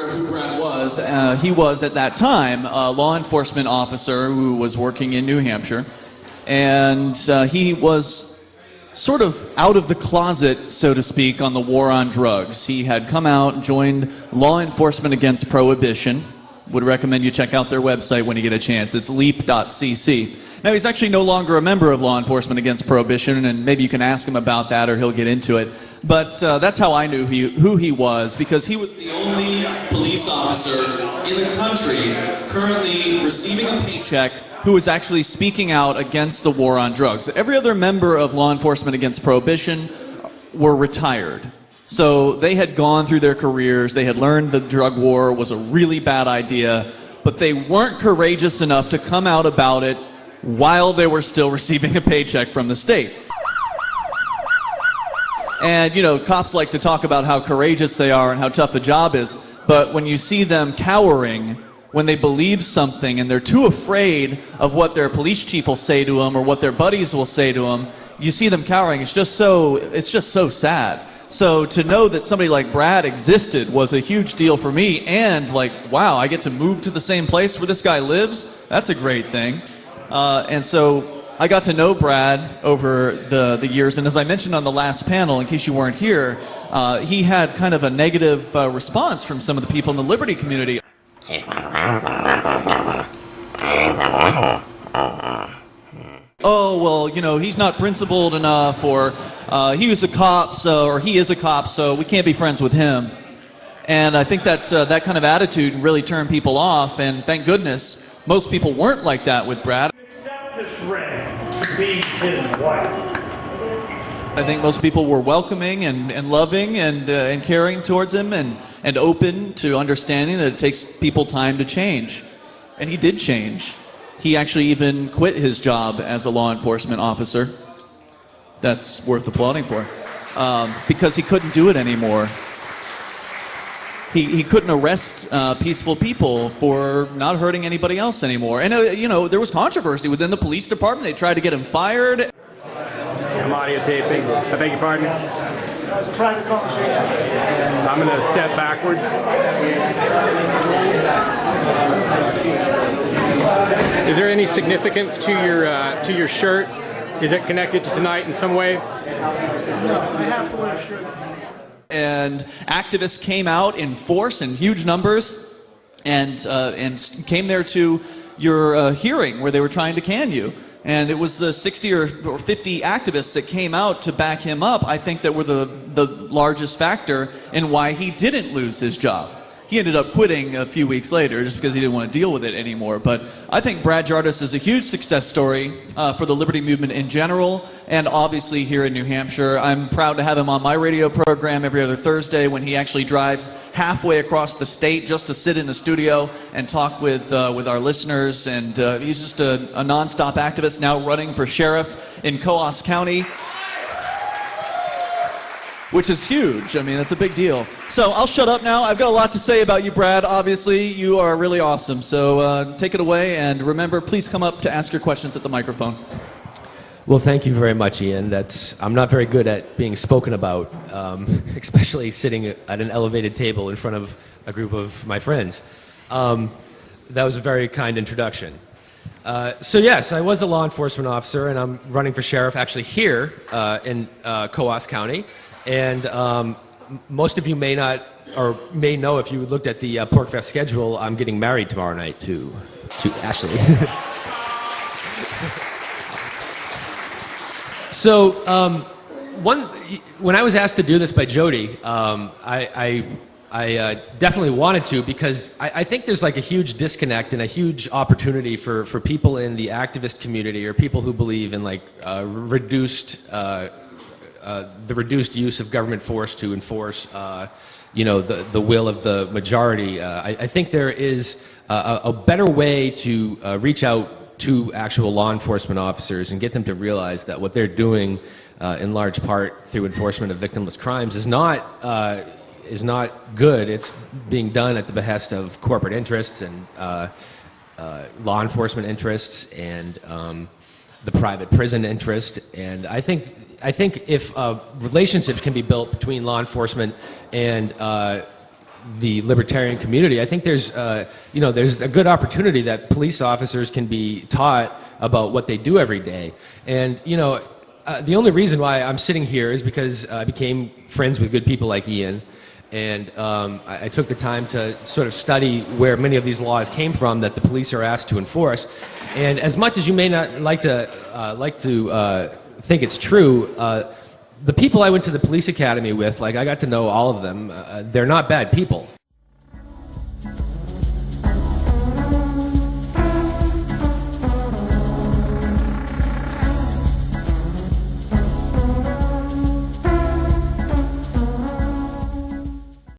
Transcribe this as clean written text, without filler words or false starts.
aware of who Brad was, he was at that time a law enforcement officer who was working in New Hampshire, and he was sort of out of the closet, so to speak, on the war on drugs. He had come out, joined Law Enforcement Against Prohibition. Would recommend you check out their website when you get a chance. It's leap.cc. Now, he's actually no longer a member of Law Enforcement Against Prohibition, and maybe you can ask him about that or he'll get into it. But that's how I knew who he was, because he was the only police officer in the country currently receiving a paycheck who was actually speaking out against the war on drugs. Every other member of Law Enforcement Against Prohibition were retired. So they had gone through their careers, they had learned the drug war was a really bad idea, but they weren't courageous enough to come out about it while they were still receiving a paycheck from the state. And, you know, cops like to talk about how courageous they are and how tough the job is, but when you see them cowering, when they believe something and they're too afraid of what their police chief will say to them or what their buddies will say to them, you see them cowering. It's just so sad. So to know that somebody like Brad existed was a huge deal for me, and like, wow, I get to move to the same place where this guy lives. That's a great thing. And so I got to know Brad over the years, and as I mentioned on the last panel, in case you weren't here, he had kind of a negative response from some of the people in the liberty community. Oh, well, you know, he's not principled enough, or he was a cop, so, or he is a cop, so we can't be friends with him. And I think that that kind of attitude really turned people off, and thank goodness most people weren't like that with Brad. Accept this ring to be his wife. I think most people were welcoming and loving and caring towards him, and open to understanding that it takes people time to change. And he did change. He actually even quit his job as a law enforcement officer. That's worth applauding for. Because he couldn't do it anymore. He couldn't arrest peaceful people for not hurting anybody else anymore. And, you know, there was controversy within the police department. They tried to get him fired. I'm audio taping. I beg your pardon? That was a private conversation. I'm going to step backwards. Is there any significance to your shirt? Is it connected to tonight in some way? No, I have to wear a shirt. And activists came out in force in huge numbers and came there to your hearing where they were trying to can you. And it was the 60 or 50 activists that came out to back him up, I think, that were the largest factor in why he didn't lose his job. He ended up quitting a few weeks later just because he didn't want to deal with it anymore. But I think Brad Jardis is a huge success story for the liberty movement in general, and obviously here in New Hampshire. I'm proud to have him on my radio program every other Thursday when he actually drives halfway across the state just to sit in the studio and talk with our listeners. And he's just a nonstop activist now running for sheriff in Coos County, which is huge. I mean, that's a big deal. So I'll shut up now. I've got a lot to say about you, Brad. Obviously, you are really awesome. So take it away, and remember, please come up to ask your questions at the microphone. Well, thank you very much, Ian. I'm not very good at being spoken about, especially sitting at an elevated table in front of a group of my friends. That was a very kind introduction. So yes, I was a law enforcement officer, and I'm running for sheriff actually here in Coos County. And most of you may not, or may know if you looked at the PorcFest schedule, I'm getting married tomorrow night to Ashley. So when I was asked to do this by Jody, I definitely wanted to, because I think there's like a huge disconnect and a huge opportunity for people in the activist community, or people who believe in like the reduced use of government force to enforce, the will of the majority. I think there is a better way to reach out to actual law enforcement officers and get them to realize that what they're doing, in large part through enforcement of victimless crimes, is not good. It's being done at the behest of corporate interests and law enforcement interests and the private prison interest. And I think if relationships can be built between law enforcement and the libertarian community, I think there's there's a good opportunity that police officers can be taught about what they do every day. And the only reason why I'm sitting here is because I became friends with good people like Ian. And I took the time to sort of study where many of these laws came from that the police are asked to enforce. And as much as you may not like to think it's true, the people I went to the police academy with, like I got to know all of them. They're not bad people.